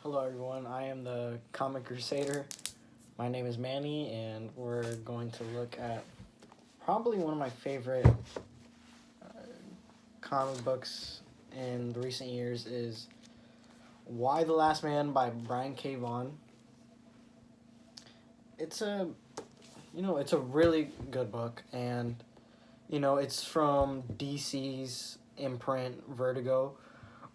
Hello, everyone. I am the Comic Crusader. My name is Manny, and we're going to look at probably one of my favorite comic books in the recent years is Y the Last Man by Brian K. Vaughan. It's a really good book, and it's from DC's imprint Vertigo,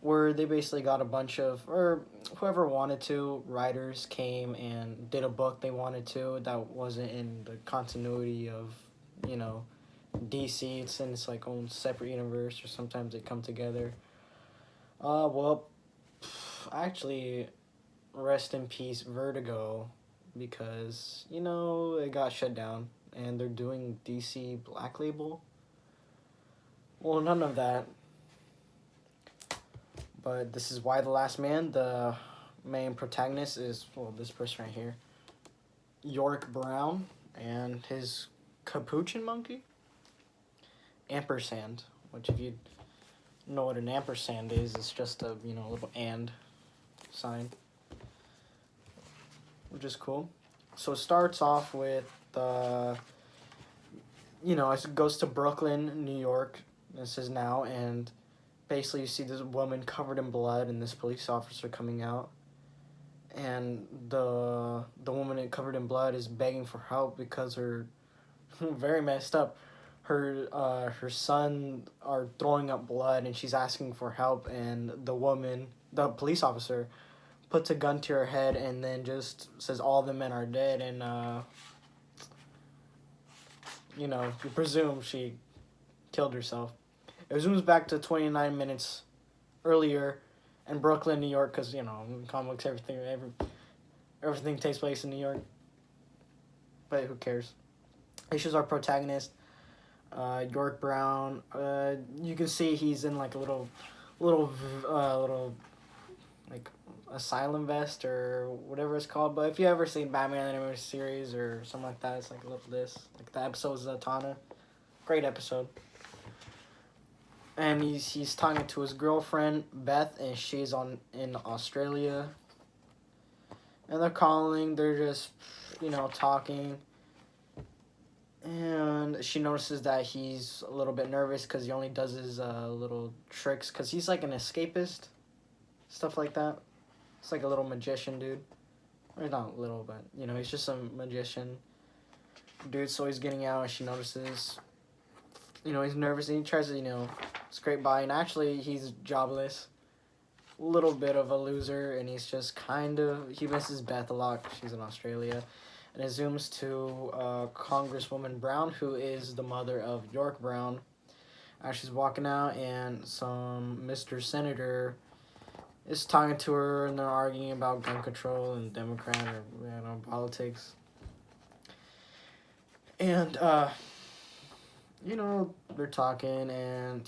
where they basically got a bunch of, or whoever wanted to, writers came and did a book they wanted to that wasn't in the continuity of, you know, DC. It's in its like own separate universe, or sometimes they come together. Well, actually, rest in peace, Vertigo, because it got shut down, and they're doing DC Black Label. Well, none of that. But this is Y the Last Man. The main protagonist is, well, this person right here, York Brown, and his capuchin monkey, Ampersand. Which, if you know what an ampersand is, it's just a little and sign, which is cool. So it starts off with it goes to Brooklyn, New York. This is now, and basically you see this woman covered in blood and this police officer coming out, and the woman covered in blood is begging for help because her very messed up, her son are throwing up blood, and she's asking for help, and the police officer puts a gun to her head and then just says all the men are dead, and you presume she killed herself. It zooms back to 29 minutes earlier in Brooklyn, New York, because, in comics, everything takes place in New York. But who cares? It shows our protagonist, York Brown. You can see he's in like a little, like, asylum vest or whatever it's called. But if you ever seen Batman animated series or something like that, it's like a little this. Like the episode of Zatanna. Great episode. And he's talking to his girlfriend Beth, and she's in Australia. And they're calling. They're just talking. And she notices that he's a little bit nervous because he only does his little tricks, because he's like an escapist, stuff like that. It's like a little magician dude. Or not little, but he's just a magician dude. So he's getting out, and she notices. He's nervous, and he tries to scrape by, and actually he's jobless, a little bit of a loser, and he's just he misses Beth a lot 'cause she's in Australia. And it zooms to Congresswoman Brown, who is the mother of York Brown. As she's walking out, and some Mr. Senator is talking to her, and they're arguing about gun control and Democrat or politics. And they're talking, and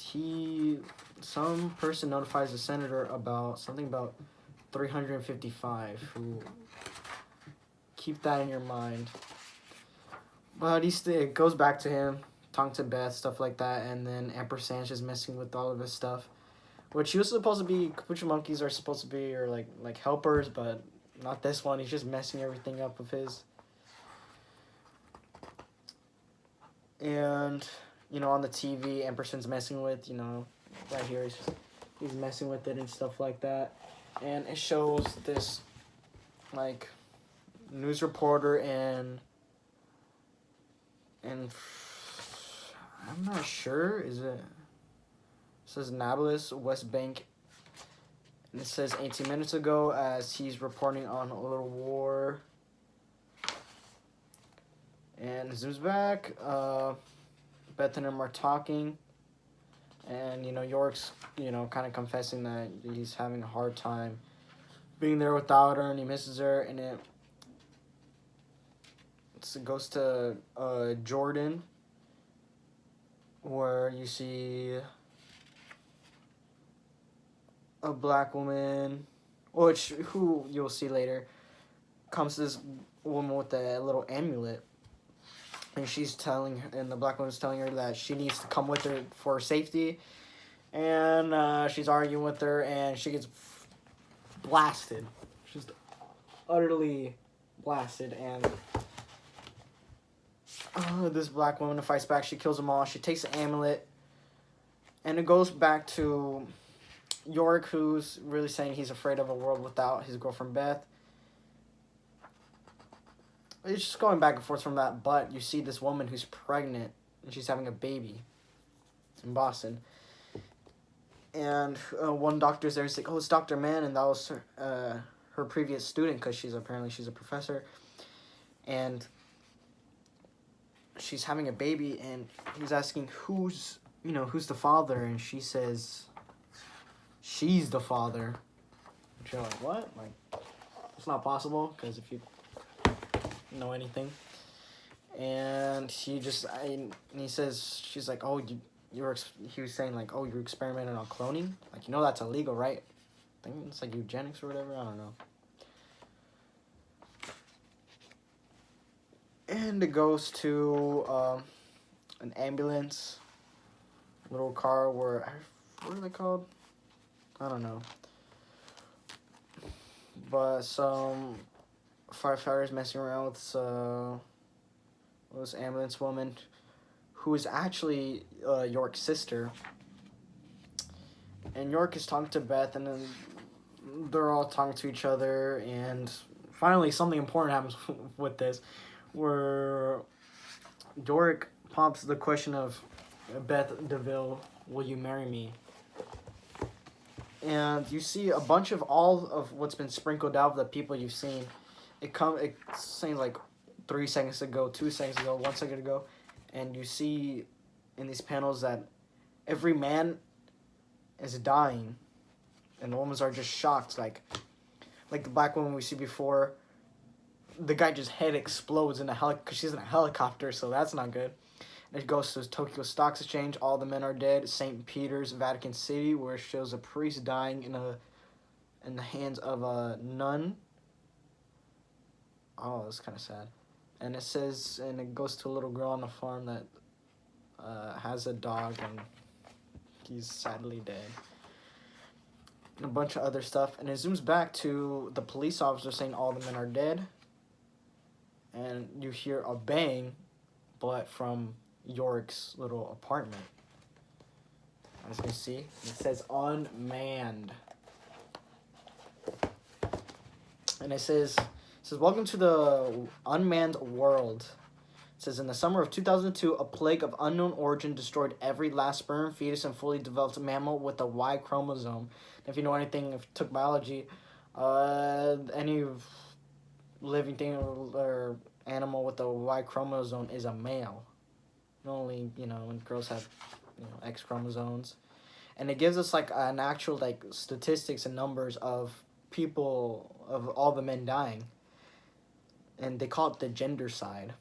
some person notifies the senator about something about 355, who, keep that in your mind. But it goes back to him, talking to Beth, stuff like that, and then Emperor Sanchez messing with all of his stuff, which he was supposed to be, capuchin monkeys are supposed to be, or like helpers, but not this one. He's just messing everything up with his. And on the TV, Ampersand's messing with, right here, he's messing with it and stuff like that. And it shows this, like, news reporter and I'm not sure, it says Nablus, West Bank, and it says 18 minutes ago, as he's reporting on a little war. And it zooms back, Beth and him are talking, and York's kind of confessing that he's having a hard time being there without her, and he misses her. And it goes to Jordan, where you see a black woman, who you'll see later, comes to this woman with a little amulet. And the black woman's telling her that she needs to come with her for safety. And she's arguing with her, and she gets blasted. just utterly blasted, and this black woman fights back. She kills them all. She takes the amulet, and it goes back to Yorick, who's really saying he's afraid of a world without his girlfriend Beth. It's just going back and forth from that, but you see this woman who's pregnant, and she's having a baby in Boston. And one doctor's there, he's like, oh, it's Dr. Mann, and that was her previous student, because she's a professor. And she's having a baby, and he's asking who's the father, and she says she's the father. And you're like, what? Like, it's not possible, because if you know anything. And he says, she's like, oh, he was saying like, oh, you're experimenting on cloning? Like, that's illegal, right? I think it's like eugenics or whatever, I don't know. And it goes to an ambulance, little car what are they called? I don't know. But some firefighters messing around with this ambulance woman, who is actually York's sister. And York is talking to Beth, and then they're all talking to each other, and finally something important happens with this, where York pops the question of, Beth DeVille, will you marry me? And you see a bunch of all of what's been sprinkled out of the people you've seen. It's saying like 3 seconds ago, 2 seconds ago, 1 second ago, and you see in these panels that every man is dying, and the women are just shocked, like the black woman we see before. The guy just head explodes in because she's in a helicopter, so that's not good. And it goes to Tokyo Stock Exchange. All the men are dead. St. Peter's, Vatican City, where it shows a priest dying in the hands of a nun. Oh, that's kind of sad. And it says, and it goes to a little girl on the farm that has a dog, and he's sadly dead. And a bunch of other stuff. And it zooms back to the police officer saying all the men are dead. And you hear a bang, but from York's little apartment. As you can see, it says unmanned. And it says, welcome to the unmanned world. It says, in the summer of 2002, a plague of unknown origin destroyed every last sperm, fetus, and fully developed mammal with a Y chromosome. If you know anything, if you took biology, any living thing or animal with a Y chromosome is a male. Only, when girls have, X chromosomes. And it gives us, like, an actual, like, statistics and numbers of people, of all the men dying. And they call it the gender side.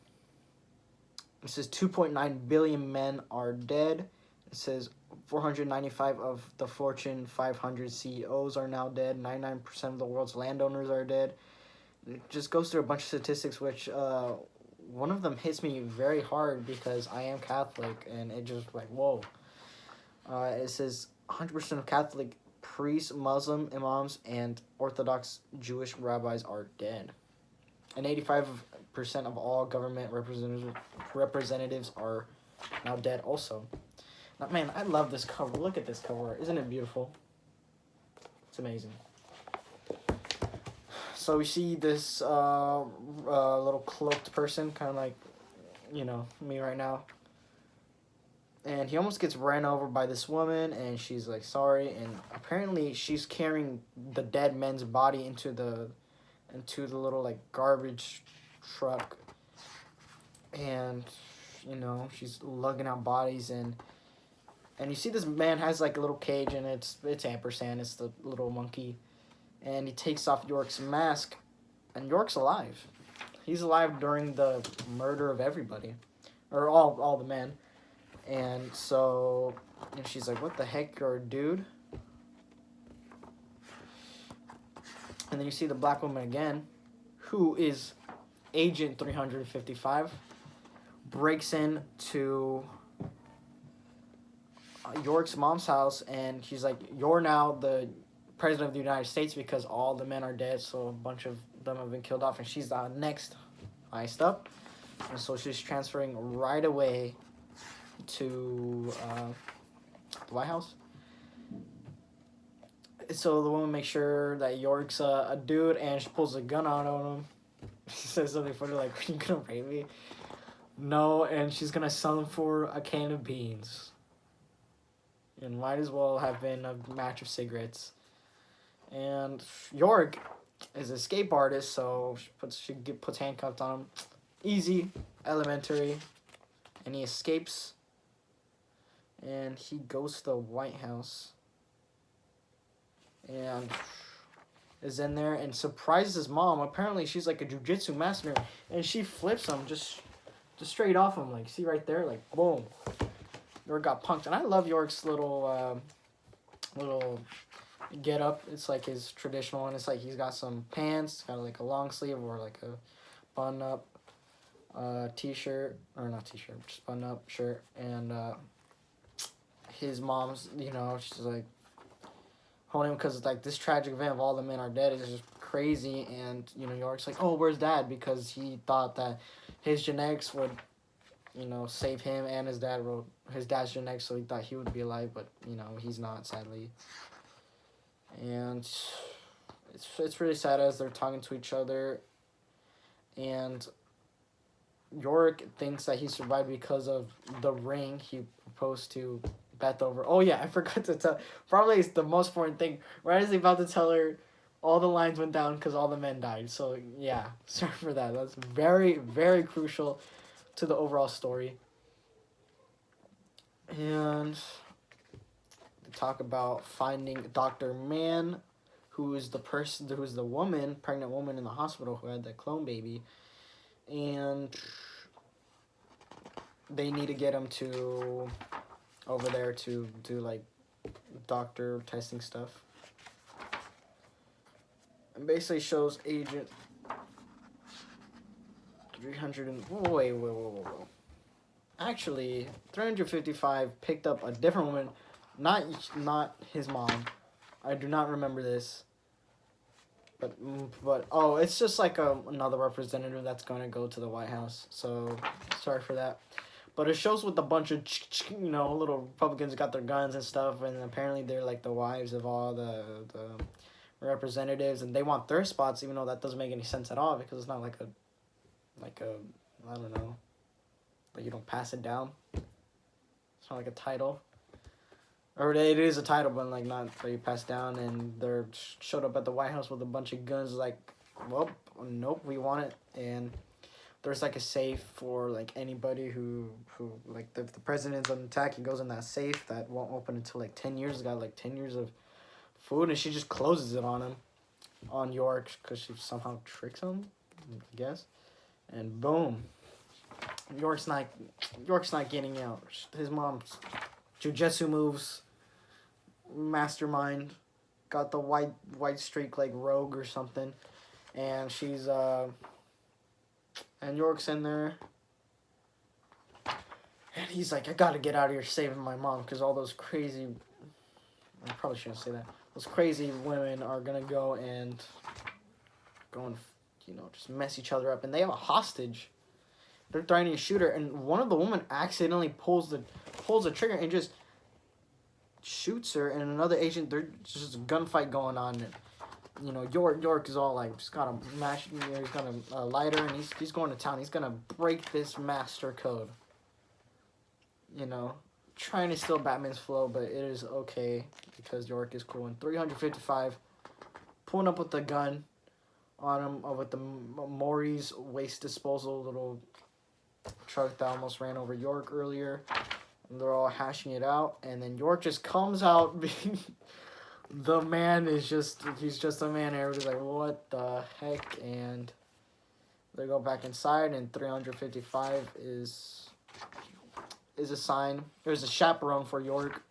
It says 2.9 billion men are dead. It says 495 of the Fortune 500 CEOs are now dead. 99% of the world's landowners are dead. It just goes through a bunch of statistics, which one of them hits me very hard because I am Catholic, and it just like, whoa. It says 100% of Catholic priests, Muslim imams, and Orthodox Jewish rabbis are dead. And 85% of all government representatives are now dead also. Now, man, I love this cover. Look at this cover. Isn't it beautiful? It's amazing. So we see this little cloaked person, kind of like, me right now. And he almost gets ran over by this woman, and she's like, sorry. And apparently she's carrying the dead man's body into the little, like, garbage truck. And, she's lugging out bodies, and you see this man has, like, a little cage, and it's Ampersand, it's the little monkey. And he takes off York's mask, and York's alive. He's alive during the murder of everybody, or all the men. And so, and she's like, what the heck, you're a dude? And then you see the black woman again, who is Agent 355, breaks into York's mom's house, and she's like, you're now the president of the United States because all the men are dead, so a bunch of them have been killed off, and she's the next highest up. And so she's transferring right away to the White House. So the woman makes sure that York's a dude, and she pulls a gun out on him. She says something funny like, "Are you gonna rape me?" No, and she's gonna sell him for a can of beans. And might as well have been a match of cigarettes. And York is a escape artist, so she puts handcuffs on him. Easy, elementary, and he escapes. And he goes to the White House. And is in there and surprises his mom. Apparently, she's like a jujitsu master, and she flips him just straight off him. Like, see right there, like boom. York got punked, and I love York's little get up. It's like his traditional one. It's like he's got some pants, got like a long sleeve or like a button up t-shirt, or not t-shirt, just button up shirt, and his mom's, she's like holding him because like this tragic event of all the men are dead is just crazy, and York's like, oh, where's Dad? Because he thought that his genetics would save him, and his dad's genetics, so he thought he would be alive, but he's not, sadly. And it's really sad as they're talking to each other, and York thinks that he survived because of the ring he proposed to Beth over. Oh yeah, I forgot to tell. Probably it's the most important thing. Right as he's about to tell her, all the lines went down because all the men died. So yeah, sorry for that. That's very, very crucial to the overall story. And they talk about finding Dr. Mann, who is the pregnant woman in the hospital who had the clone baby. And they need to get him to over there to do like doctor testing stuff. And basically shows Agent 300 and wait. Actually, 355 picked up a different woman, not his mom. I do not remember this. But oh, it's just like another representative that's going to go to the White House. So sorry for that. But it shows with a bunch of little Republicans got their guns and stuff, and apparently they're like the wives of all the representatives, and they want their spots, even though that doesn't make any sense at all because it's not like a I don't know, like you don't pass it down. It's not like a title. Or it is a title, but like not that you pass down, and they're showed up at the White House with a bunch of guns. Like, well, nope, we want it. And there's like a safe for like anybody who like if the president's on attack, he goes in that safe that won't open until like 10 years. It's got like 10 years of food, and she just closes it on him, on York, because she somehow tricks him, I guess. And boom, York's not getting out. His mom's jujitsu moves. Mastermind, got the white streak like Rogue or something, and she's and York's in there, and he's like, I gotta get out of here saving my mom because all those crazy, I probably shouldn't say that, those crazy women are gonna go and just mess each other up, and they have a hostage. They're threatening to shoot her, and one of the women accidentally pulls the trigger and just shoots her, and another agent, there's just a gunfight going on, and York is all like, just got a match, he's got a lighter, and he's going to town. He's gonna break this master code, trying to steal Batman's flow, but it is okay because York is cool. And 355 pulling up with the gun on him, with the Maury's waste disposal little truck that almost ran over York earlier. And they're all hashing it out, and then York just comes out being the man he's just a man, and everybody's like, what the heck? And they go back inside, and 355 is assigned. There's a chaperone for York.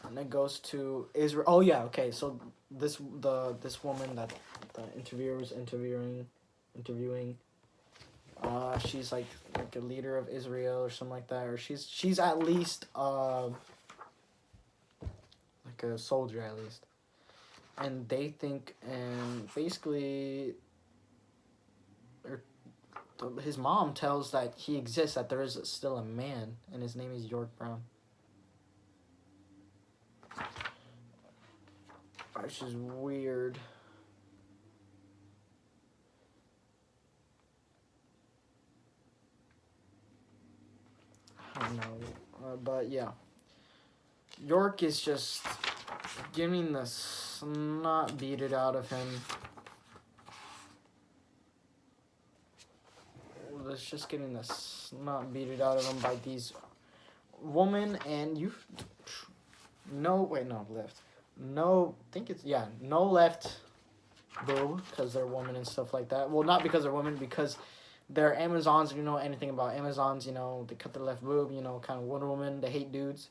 And then goes to Israel. Oh yeah, okay, so this woman that the interviewer was interviewing, she's like a leader of Israel or something like that, or she's at least like like a soldier at least. And they think, and basically, or his mom tells that he exists, that there is still a man, and his name is York Brown. Which is weird. I don't know, but yeah. York is just getting the snot beaten out of him. That's just getting the snot beaten out of him by these women, and you. No, wait, no, left. No, I think it's, yeah, no left boob, because they're women and stuff like that. Well, not because they're women, because they're Amazons. If you know anything about Amazons, you know, they cut their left boob, you know, kind of Wonder Woman, they hate dudes.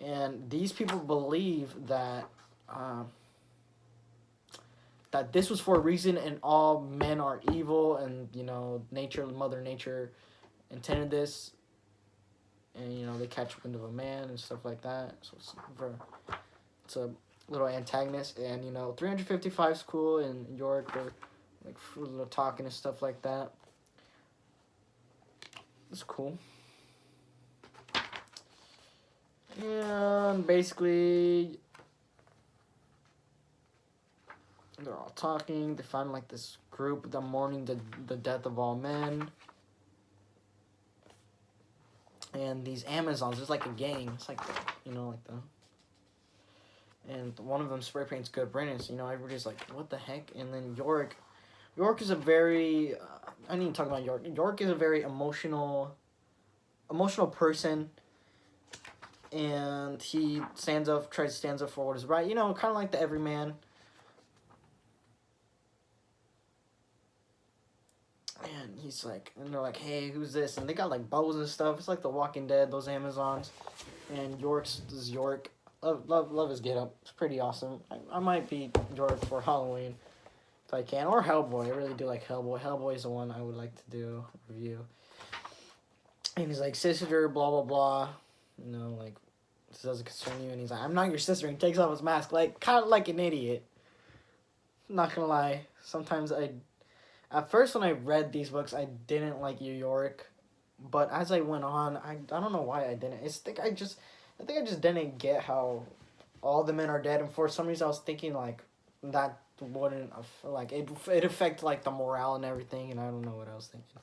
And these people believe that that this was for a reason, and all men are evil, and, you know, nature, Mother Nature intended this, and, you know, they catch wind of a man and stuff like that. So it's a little antagonist, and, you know, 355 is cool, and York, they're like little talking and stuff like that. It's cool. And basically, they're all talking. They find like this group that mourning the death of all men. And these Amazons, it's like a gang. It's like, you know, like the. And one of them spray paints Good Riddance. You know, everybody's like, what the heck? And then York is a very. I need to talk about York. York is a very emotional person. And he tries to stand up for what is right. You know, kind of like the everyman. And he's like, and they're like, hey, who's this? And they got like bows and stuff. It's like The Walking Dead, those Amazons. And York. Love his get up. It's pretty awesome. I might be York for Halloween if I can. Or Hellboy. I really do like Hellboy. Hellboy is the one I would like to do a review. And he's like, sister, blah, blah, blah. You know, like, this doesn't concern you. And he's like, I'm not your sister. And he takes off his mask, like, kind of like an idiot. Not gonna lie. Sometimes at first when I read these books, I didn't like York. But as I went on, I don't know why I didn't. I think I just didn't get how all the men are dead. And for some reason, I was thinking, like, that wouldn't, like, it affect, like, the morale and everything. And I don't know what I was thinking.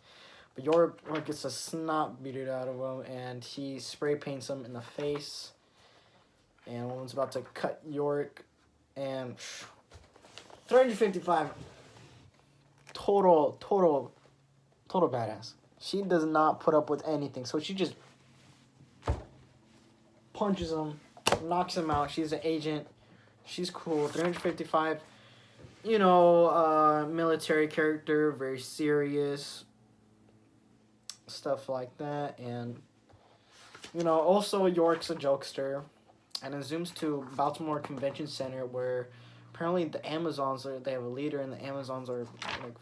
But York gets a snot beaten out of him, and he spray paints him in the face. And woman's about to cut York, and 355, total badass. She does not put up with anything, so she just punches him, knocks him out. She's an agent. She's cool. 355, you know, military character, very serious. Stuff like that. And, you know, also York's a jokester. And it zooms to Baltimore Convention Center, where apparently the Amazons they have a leader, and the Amazons are like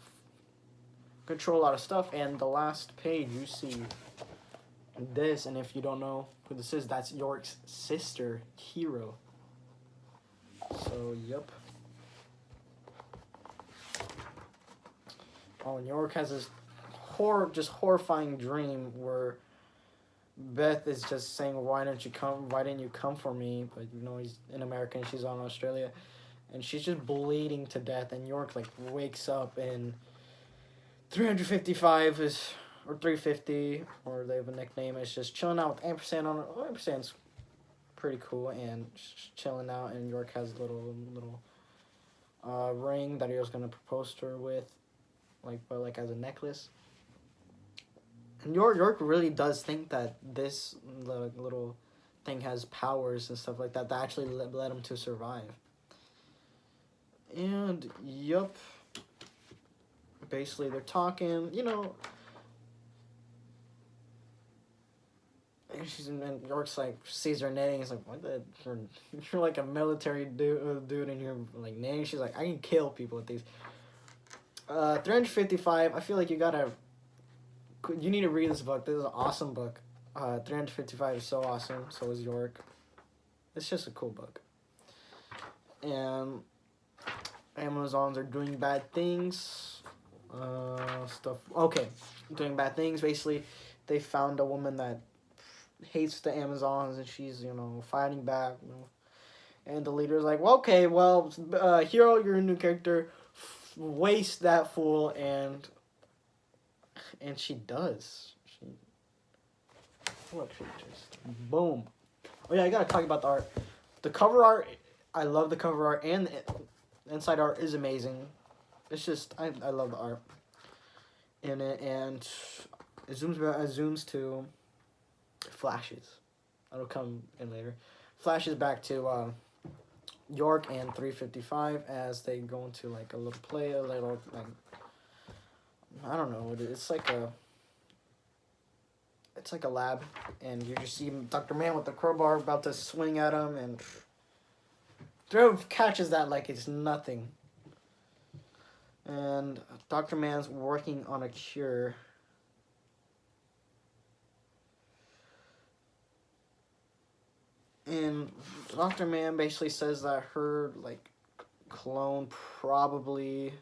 control a lot of stuff. And the last page you see this, and if you don't know who this is, that's York's sister, Hero. So yep. Oh, and York has this horrifying dream where Beth is just saying, why didn't you come for me? But, you know, he's in America and she's on Australia, and she's just bleeding to death. And York, like, wakes up, and 355 is, or 350, or they have a nickname, is just chilling out with Ampersand on it. Oh, Ampersand's pretty cool, and just chilling out. And York has a little ring that he was gonna propose to her with, like as a necklace. And York really does think that this little thing has powers and stuff like that actually led him to survive. And, yup. Basically, they're talking, you know. And York's like, sees her knitting. He's like, what the? You're like a military dude and you're like knitting. She's like, I can kill people with these. 355, I feel like you need to read this book. This is an awesome book. 355 is so awesome. So is York. It's just a cool book. and Amazons are doing bad things. Stuff. Okay, doing bad things. Basically, they found a woman that hates the Amazons, and she's fighting back. And the leader's like, well, okay, well, Hero, you're a new character. Waste that fool, and she does. Look, she just boom. Oh yeah, I gotta talk about the art. The cover art, I love the cover art, and the inside art is amazing. It's just I love the art in it, and it zooms to flashes. That'll come in later. Flashes back to York and 355 as they go into like a little play, a little like I don't know. It's like a lab, and you just see Dr. Man with the crowbar about to swing at him, and Throw catches that like it's nothing. And Dr. Man's working on a cure. And Dr. Man basically says that her like clone probably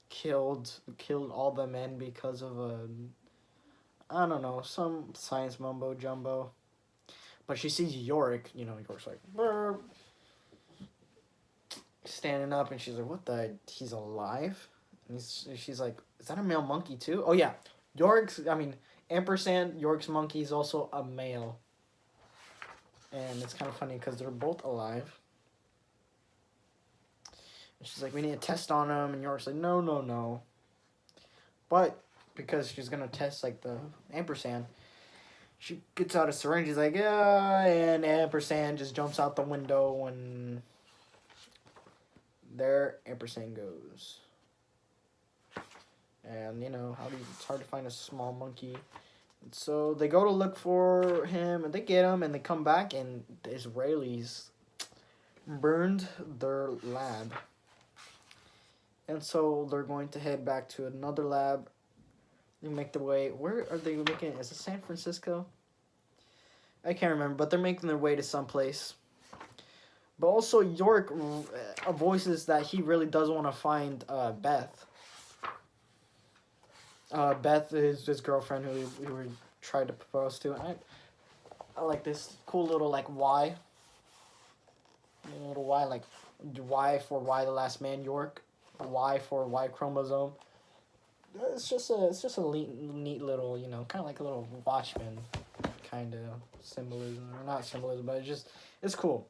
killed all the men because of I don't know, some science mumbo jumbo. But she sees Yorick, York's like burr, standing up, and she's like, "What the? He's alive?" And she's like, "Is that a male monkey too?" Oh yeah, Ampersand, York's monkey is also a male. And it's kind of funny because they're both alive. And she's like, "We need to test on him," and York's like, "No, no, no." But because she's gonna test like the Ampersand, she gets out a syringe. She's like, "Yeah," and Ampersand just jumps out the window, and there Ampersand goes. And it's hard to find a small monkey. So they go to look for him, and they get him, and they come back, and the Israelis burned their lab. And so they're going to head back to another lab. They make their way. Where are they making it? Is it San Francisco? I can't remember, but they're making their way to someplace. But also York voices that he really does want to find Beth. Beth is his girlfriend who he tried to propose to. And I like this cool little like Y. A little Y, like Y for Y the Last Man York. Y for Y chromosome. It's just a neat little, kind of like a little Watchman kind of symbolism, or not symbolism, but it's cool.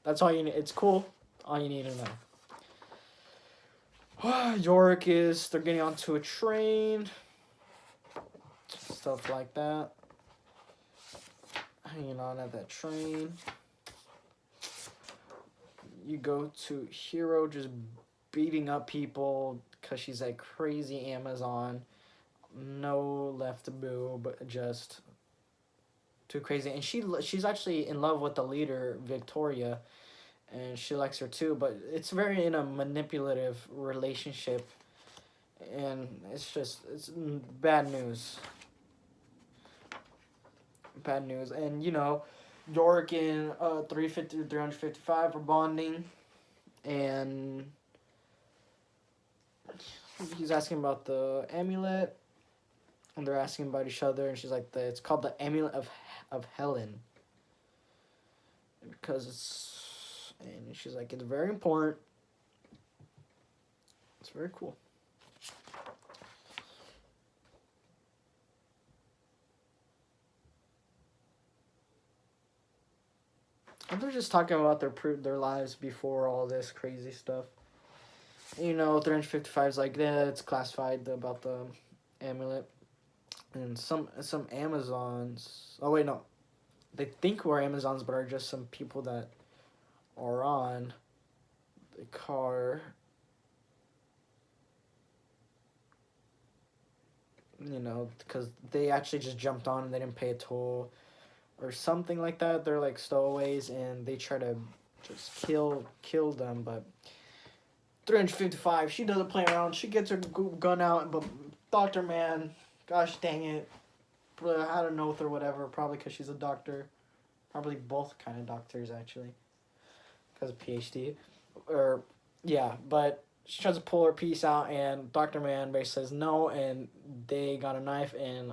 That's all you need. It's cool. All you need to know. They're getting onto a train. Stuff like that. Hanging on at that train. You go to Hero just beating up people because she's a crazy Amazon. No left boo, but just too crazy. And she's actually in love with the leader, Victoria, and she likes her too, but it's very in a manipulative relationship, and it's bad news. Bad news. And York and 355 are bonding, and he's asking about the amulet, and they're asking about each other, and she's like, it's called the amulet of Helen, because and she's like, it's very important. It's very cool. And they're just talking about their lives before all this crazy stuff. 355 is like, yeah, it's classified about the amulet. And some Amazons. Oh wait, no, they think we're Amazons, but are just some people that are on the car. Because they actually just jumped on and they didn't pay a toll, or something like that. They're like stowaways, and they try to just kill them. But 355, she doesn't play around. She gets her gun out, but Dr. Man, gosh dang it, out of oath or whatever, probably because she's a doctor. Probably both kind of doctors, actually. has a PhD, or yeah, but she tries to pull her piece out, and Doctor Man basically says no, and they got a knife, and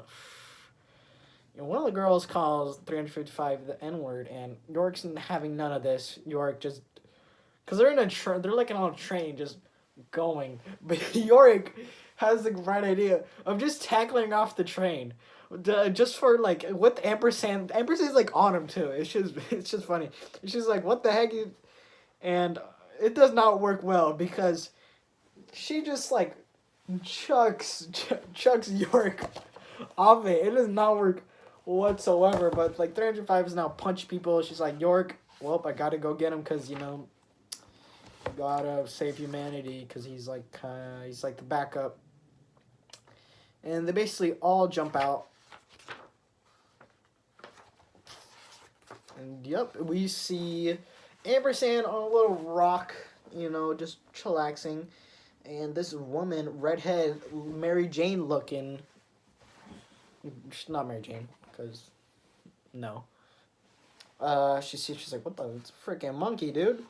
one of the girls calls 355 the N word, and York's having none of this. York just, cause they're in they're like on a train, just going, but Yorick has the right idea of just tackling off the train, just for like what Ampersand's like on him too. It's just funny. She's like, what the heck, and it does not work well because she just like chucks York off it. It does not work whatsoever. But like 305 is now punch people. She's like, York, well, I gotta go get him because gotta save humanity because he's like the backup. And they basically all jump out. And yep, we see Ampersand on a little rock, just chillaxing. And this woman, redhead, Mary Jane looking. She's not Mary Jane, because no. She's like, what the? It's a freaking monkey, dude.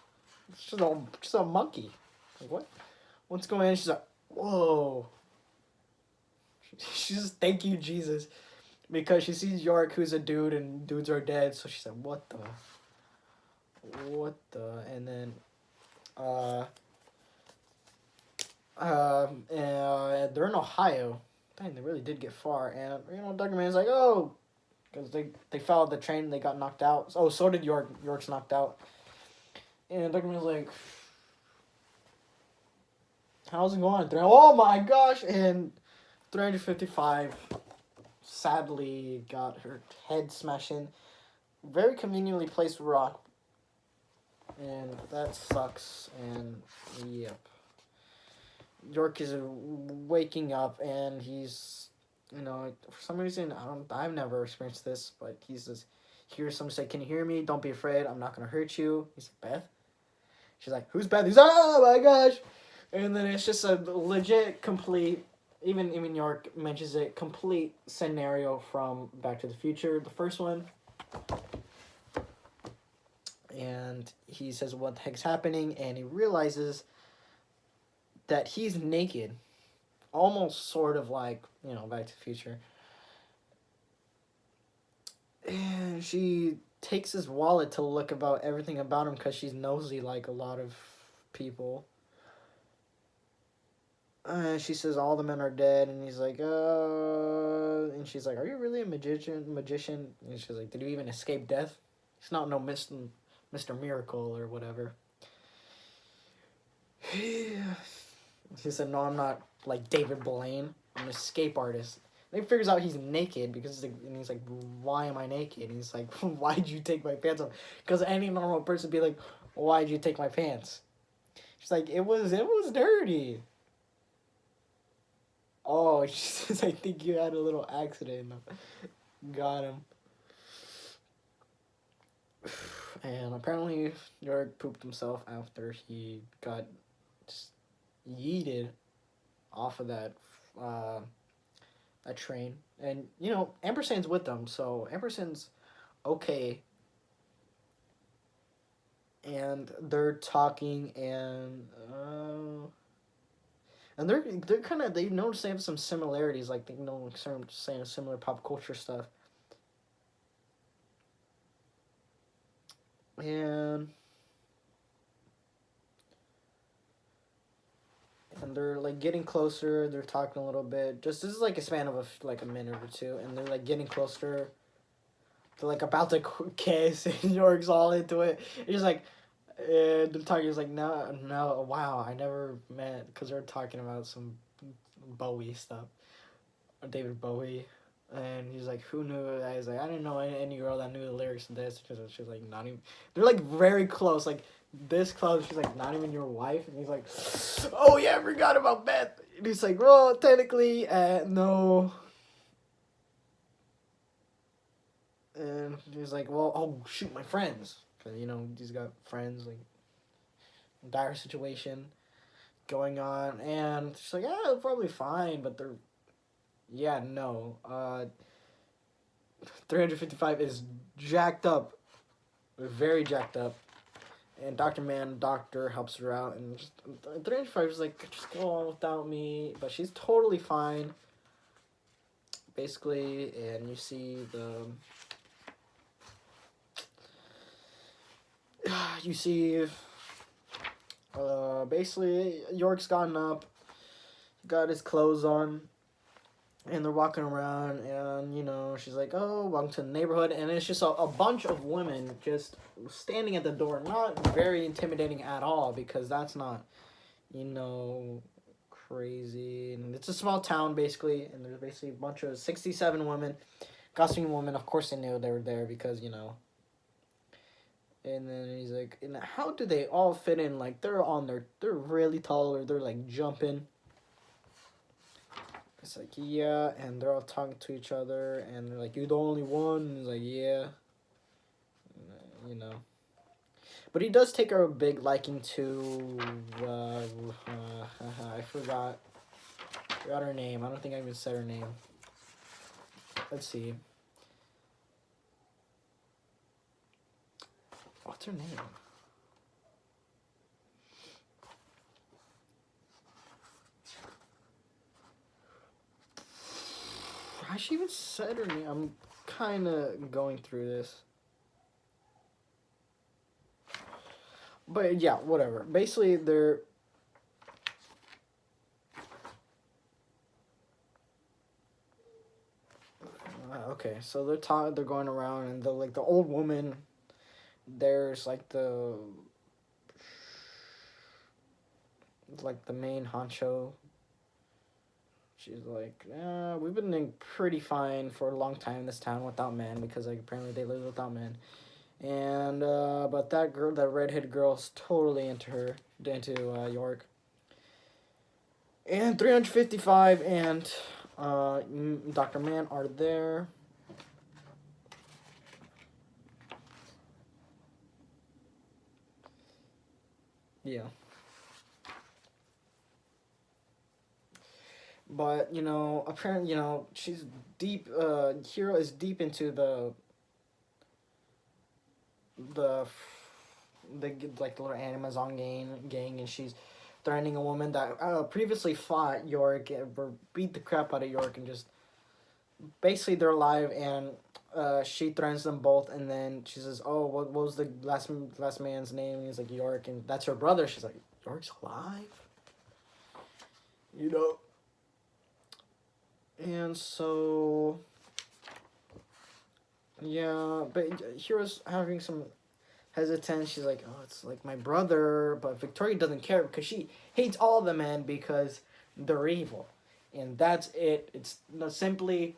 It's just a monkey. Like, what? What's going on? She's like, whoa. She's just, thank you, Jesus. Because she sees York, who's a dude, and dudes are dead. So she said, what the? And then, they're in Ohio. Dang, they really did get far. And, Dr. Man's like, oh, because they followed the train, they got knocked out. Oh, so did York. York's knocked out. And Dr. Man's like, how's it going? Oh my gosh! And 355 sadly got her head smashed in. Very conveniently placed rock. And that sucks. And yep. York is waking up and he's, for some reason, I've never experienced this, but he's just, hears someone say, can you hear me? Don't be afraid. I'm not going to hurt you. He's like, Beth? She's like, who's Beth? He's like, oh my gosh. And then it's just a legit, complete, even York mentions it, complete scenario from Back to the Future, the first one. And he says, what the heck's happening? And he realizes that he's naked. Almost sort of like, Back to the Future. And she takes his wallet to look about everything about him because she's nosy like a lot of people. She says all the men are dead, and he's like, and she's like, are you really a magician? And she's like, did you even escape death? He's not no Mr. Miracle or whatever. He said, no, I'm not like David Blaine. I'm an escape artist. And he figures out he's naked because he's like, why am I naked? And he's like, why'd you take my pants off? Because any normal person would be like, why'd you take my pants? She's like, it was dirty. Oh, she says, I think you had a little accident. Got him. And apparently, York pooped himself after he got just yeeted off of that train. And, Ampersand's with them, so Ampersand's okay. And they're talking, and they're kind of, they notice they have some similarities, like they know saying similar pop culture stuff. And they're like getting closer. They're talking a little bit. Just this is like a span of a minute or two, and they're like getting closer. They're like about to kiss, and York's all into it. He's like, and the talking is like, no, wow, I never met, because they're talking about some Bowie stuff, or David Bowie. And he's like, who knew that? He's like, I didn't know any girl that knew the lyrics to this. Because she's like, not even, they're like very close, like this close. She's like, not even your wife. And he's like, oh yeah, I forgot about Beth. And he's like, well, technically, no. And he's like, well, oh shoot, my friends. Because, he's got friends, like, dire situation going on. And she's like, yeah, they're probably fine, but they're, yeah, no. 355 is jacked up. Very jacked up. And Dr. Man, doctor, helps her out, and just 305 is like, just go on without me, but she's totally fine, basically. And you see you see, basically York's gotten up, got his clothes on, and they're walking around, and she's like, oh, welcome to the neighborhood. And it's just a bunch of women just standing at the door, not very intimidating at all, because that's not crazy. And it's a small town, basically, and there's basically a bunch of 67 women, costume women. Of course they knew they were there, because and then he's like, and how do they all fit in? Like, they're really tall, or they're like jumping. It's like, yeah, and they're all talking to each other, and they're like, you're the only one? And he's like, yeah. But he does take a big liking to, I forgot her name. I don't think I even said her name. Let's see. What's her name? Has she even said her name? I'm kind of going through this. But yeah, whatever. Basically, they're... okay, so they're going around, and the old woman, there's like the main honcho. She's like, we've been doing pretty fine for a long time in this town without men, because like apparently they live without men. And but that girl, that redhead girl's totally into York. And 355 and Dr. Man are there. Yeah. But apparently, she's deep. Hero is deep into the like the little Amazon gang, and she's threatening a woman that previously fought York, or beat the crap out of York, and just basically they're alive, and she threatens them both, and then she says, oh, what was the last man's name? And he's like, York, and that's her brother. She's like, York's alive? And so, yeah, but Hero's having some hesitance. She's like, oh, it's like my brother. But Victoria doesn't care, because she hates all the men because they're evil. And that's it. It's simply